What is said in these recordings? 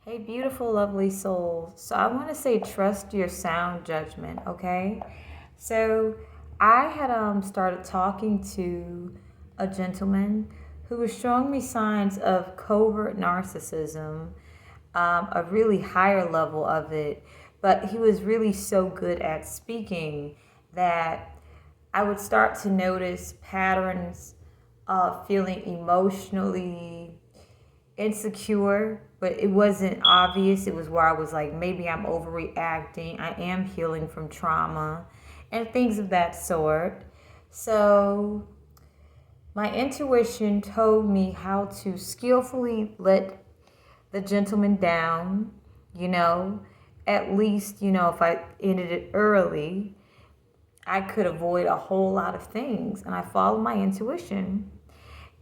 Hey, beautiful, lovely soul. So, I want to say trust your sound judgment, okay? So, I had started talking to a gentleman who was showing me signs of covert narcissism, a really higher level of it, but he was really so good at speaking that I would start to notice patterns of feeling emotionally insecure, but it wasn't obvious. It was where I was like, maybe I'm overreacting. I am healing from trauma and things of that sort. So, my intuition told me how to skillfully let the gentleman down, you know, at least, if I ended it early, I could avoid a whole lot of things. And I followed my intuition.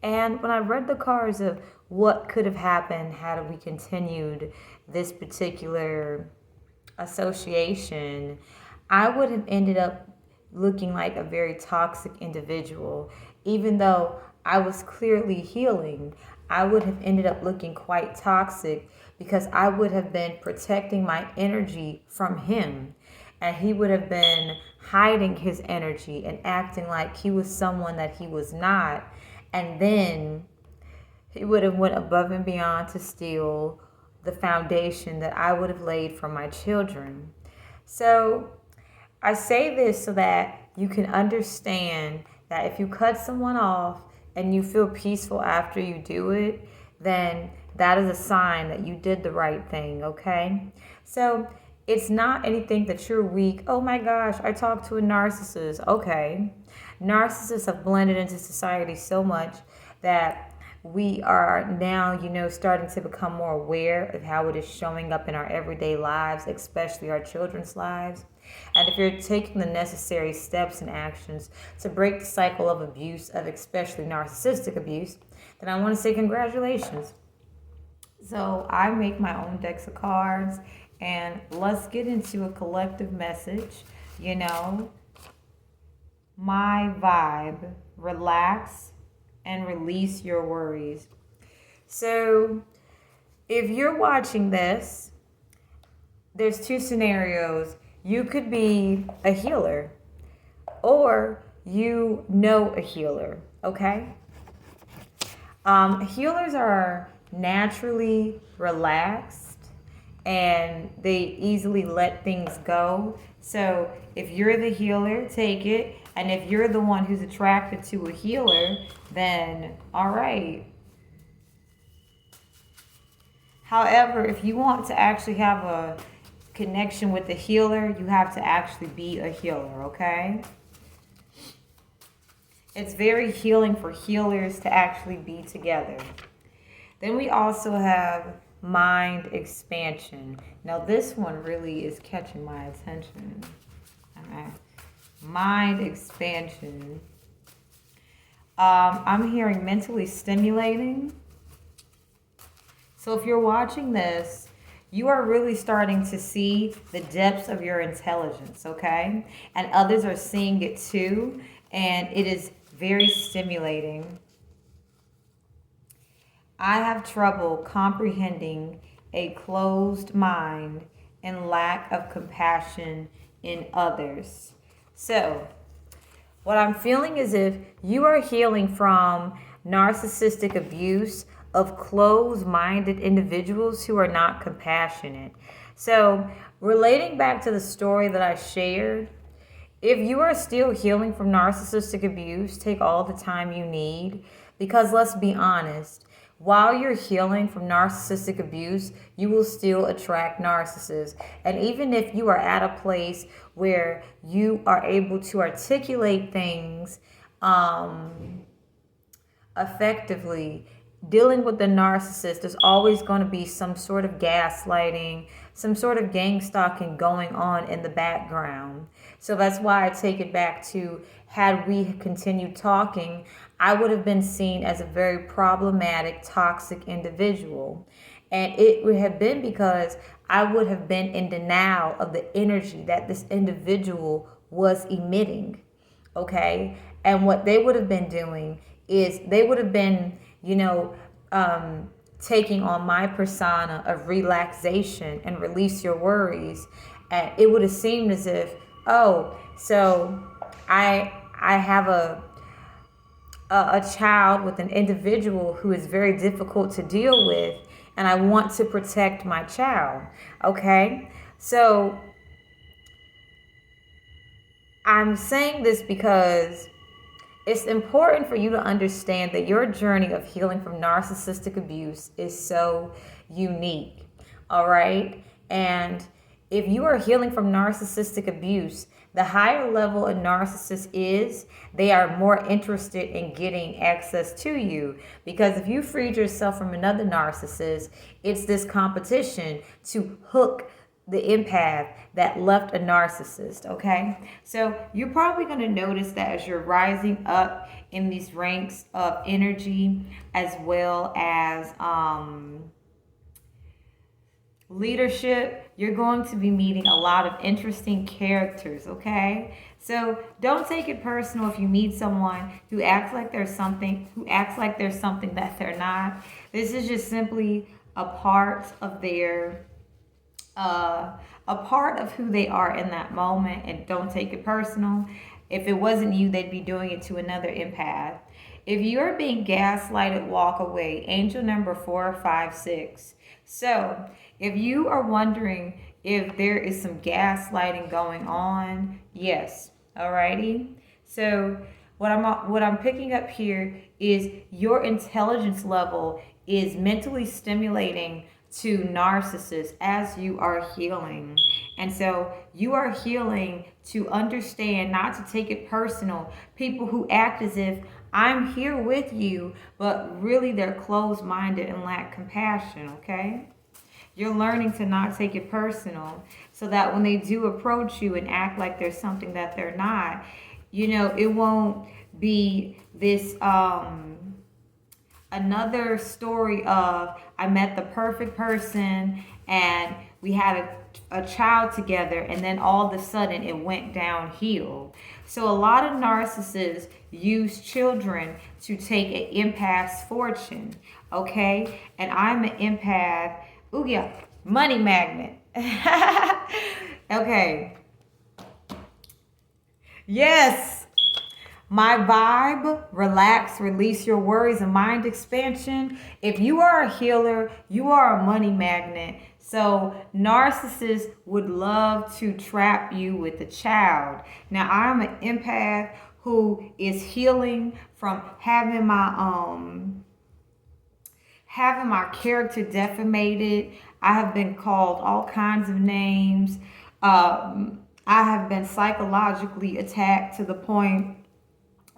And when I read the cards of what could have happened had we continued this particular association, I would have ended up looking like a very toxic individual. Even though I was clearly healing, I would have ended up looking quite toxic because I would have been protecting my energy from him. And he would have been hiding his energy and acting like he was someone that he was not. And then he would have went above and beyond to steal the foundation that I would have laid for my children. So I say this so that you can understand that if you cut someone off and you feel peaceful after you do it, then that is a sign that you did the right thing, okay? So it's not anything that you're weak. Oh my gosh, I talked to a narcissist. Okay. Narcissists have blended into society so much that we are now, starting to become more aware of how it is showing up in our everyday lives, especially our children's lives. And if you're taking the necessary steps and actions to break the cycle of abuse, of especially narcissistic abuse, then I want to say congratulations. So I make my own decks of cards, and let's get into a collective message. You know, my vibe, relax and release your worries. So if you're watching this, there's two scenarios. You could be a healer or you know a healer, okay? Healers are naturally relaxed and they easily let things go. So if you're the healer, take it. And if you're the one who's attracted to a healer, then all right. However, if you want to actually have a connection with the healer, you have to actually be a healer, okay? It's very healing for healers to actually be together. Then we also have mind expansion. Now this one really is catching my attention. Mind expansion. I'm hearing mentally stimulating. So if you're watching this, you are really starting to see the depths of your intelligence, okay? And others are seeing it too, and it is very stimulating. I have trouble comprehending a closed mind and lack of compassion in others. So, what I'm feeling is if you are healing from narcissistic abuse of closed-minded individuals who are not compassionate. So, relating back to the story that I shared, if you are still healing from narcissistic abuse, take all the time you need because let's be honest, while you're healing from narcissistic abuse, you will still attract narcissists. And even if you are at a place where you are able to articulate things effectively, dealing with the narcissist, there's always going to be some sort of gaslighting, some sort of gang stalking going on in the background. So that's why I take it back to had we continued talking, I would have been seen as a very problematic, toxic individual. And it would have been because I would have been in denial of the energy that this individual was emitting. Okay? And what they would have been doing is they would have been, taking on my persona of relaxation and release your worries, and it would have seemed as if, oh, so I have a child with an individual who is very difficult to deal with, and I want to protect my child. Okay, so I'm saying this because it's important for you to understand that your journey of healing from narcissistic abuse is so unique. All right. And if you are healing from narcissistic abuse, the higher level a narcissist is, they are more interested in getting access to you. Because if you freed yourself from another narcissist, it's this competition to hook the empath that left a narcissist. Okay, so you're probably going to notice that as you're rising up in these ranks of energy, as well as leadership, you're going to be meeting a lot of interesting characters. Okay, so don't take it personal if you meet someone who acts like there's something that they're not. This is just simply a part of their a part of who they are in that moment, and don't take it personal. If it wasn't you, they'd be doing it to another empath. If you're being gaslighted, walk away. Angel number 456. So if you are wondering if there is some gaslighting going on, yes. Alrighty. So what I'm picking up here is your intelligence level is mentally stimulating to narcissists as you are healing. And so you are healing to understand, not to take it personal. People who act as if I'm here with you, but really they're closed-minded and lack compassion, okay? You're learning to not take it personal so that when they do approach you and act like there's something that they're not, it won't be this another story of I met the perfect person and we had a child together, and then all of a sudden it went downhill. So a lot of narcissists use children to take an empath's fortune, okay? And I'm an empath. Ooh, yeah, money magnet. Okay. Yes. My vibe, relax, release your worries, and mind expansion. If you are a healer, you are a money magnet. So narcissists would love to trap you with a child. Now I'm an empath who is healing from having my character defamated. I have been called all kinds of names. I have been psychologically attacked to the point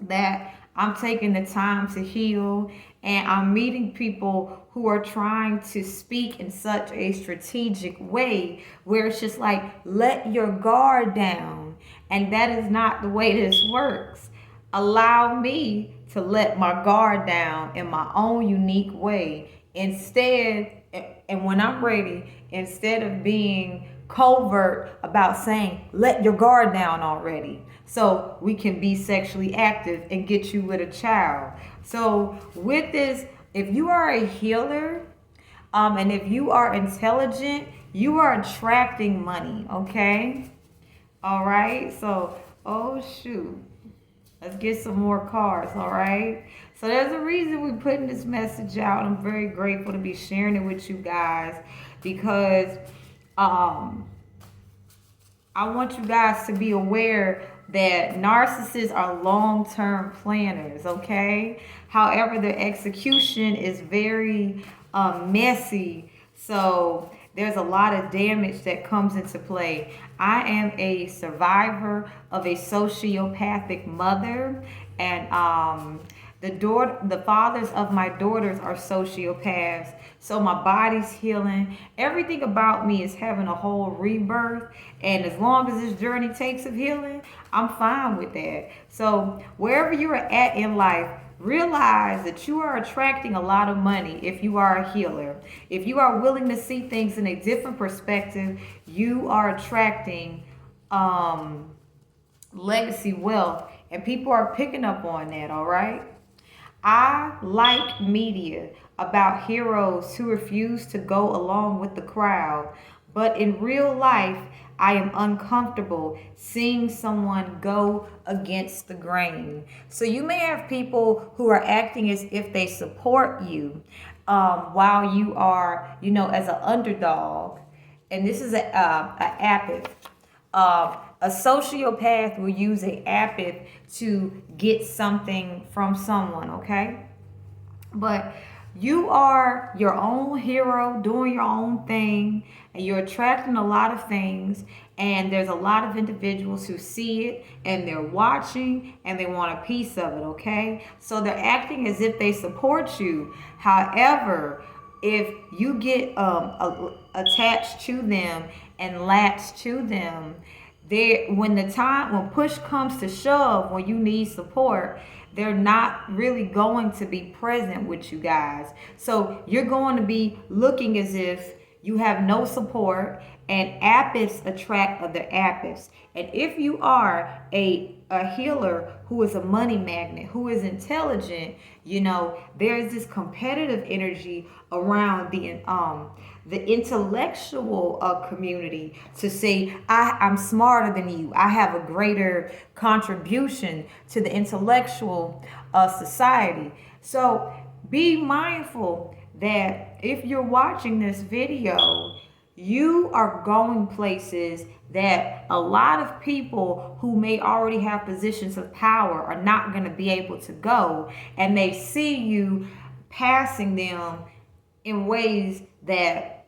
that I'm taking the time to heal, and I'm meeting people who are trying to speak in such a strategic way where it's just like, let your guard down. And that is not the way this works. Allow me to let my guard down in my own unique way. Instead, and when I'm ready, instead of being covert about saying, let your guard down already, so we can be sexually active and get you with a child. So with this, if you are a healer, and if you are intelligent, you are attracting money, okay? All right, so, oh shoot. Let's get some more cards, all right? So there's a reason we're putting this message out. I'm very grateful to be sharing it with you guys because I want you guys to be aware that narcissists are long-term planners, okay? However, their execution is very messy. So there's a lot of damage that comes into play. I am a survivor of a sociopathic mother, and the fathers of my daughters are sociopaths. So my body's healing. Everything about me is having a whole rebirth. And as long as this journey takes of healing, I'm fine with that. So wherever you're at in life, realize that you are attracting a lot of money if you are a healer. If you are willing to see things in a different perspective, you are attracting legacy wealth. And people are picking up on that, all right? I like media about heroes who refuse to go along with the crowd, but in real life, I am uncomfortable seeing someone go against the grain. So you may have people who are acting as if they support you, while you are, as an underdog. And this is a apathy. A sociopath will use a apathy to get something from someone, okay? But you are your own hero doing your own thing, and you're attracting a lot of things, and there's a lot of individuals who see it and they're watching and they want a piece of it, okay? So they're acting as if they support you. However, if you get attached to them and latch to them, when push comes to shove, when you need support, they're not really going to be present with you guys. So you're going to be looking as if you have no support, and apis attract other apis. And if you are a healer who is a money magnet, who is intelligent, there's this competitive energy around the intellectual community to say, I'm smarter than you. I have a greater contribution to the intellectual society. So be mindful that if you're watching this video, you are going places that a lot of people who may already have positions of power are not going to be able to go, and they see you passing them in ways that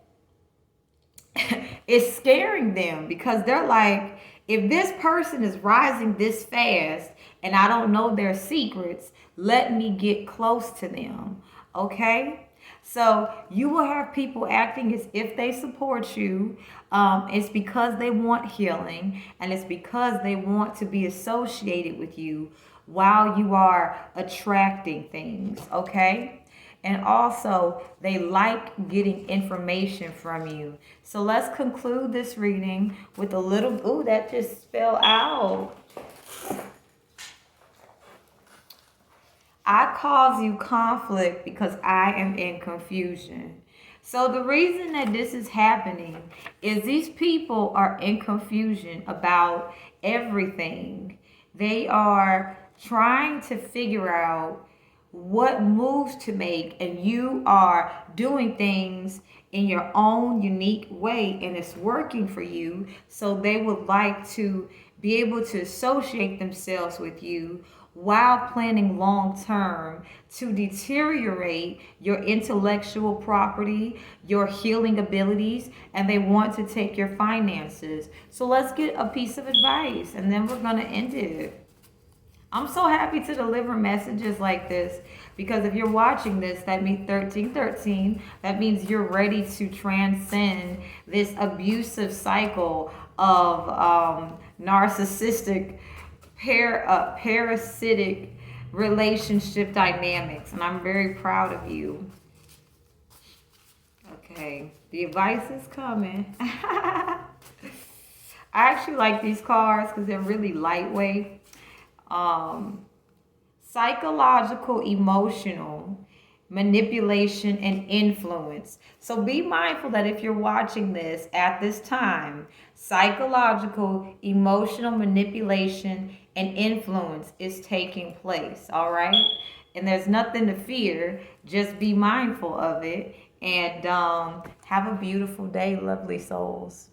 is scaring them, because they're like, if this person is rising this fast and I don't know their secrets, let me get close to them. Okay? So you will have people acting as if they support you. It's because they want healing, and it's because they want to be associated with you while you are attracting things. Okay? And also, they like getting information from you. So let's conclude this reading with a little, ooh, that just fell out. I cause you conflict because I am in confusion. So the reason that this is happening is these people are in confusion about everything. They are trying to figure out what moves to make, and you are doing things in your own unique way and it's working for you. So they would like to be able to associate themselves with you while planning long term to deteriorate your intellectual property, your healing abilities, and they want to take your finances. So let's get a piece of advice and then we're going to end it. I'm so happy to deliver messages like this, because if you're watching this, that means 1313. That means you're ready to transcend this abusive cycle of narcissistic, parasitic relationship dynamics. And I'm very proud of you. Okay, the advice is coming. I actually like these cards because they're really lightweight. Psychological, emotional manipulation and influence. So be mindful that if you're watching this at this time, psychological, emotional manipulation and influence is taking place. All right, and there's nothing to fear. Just be mindful of it, and have a beautiful day, lovely souls.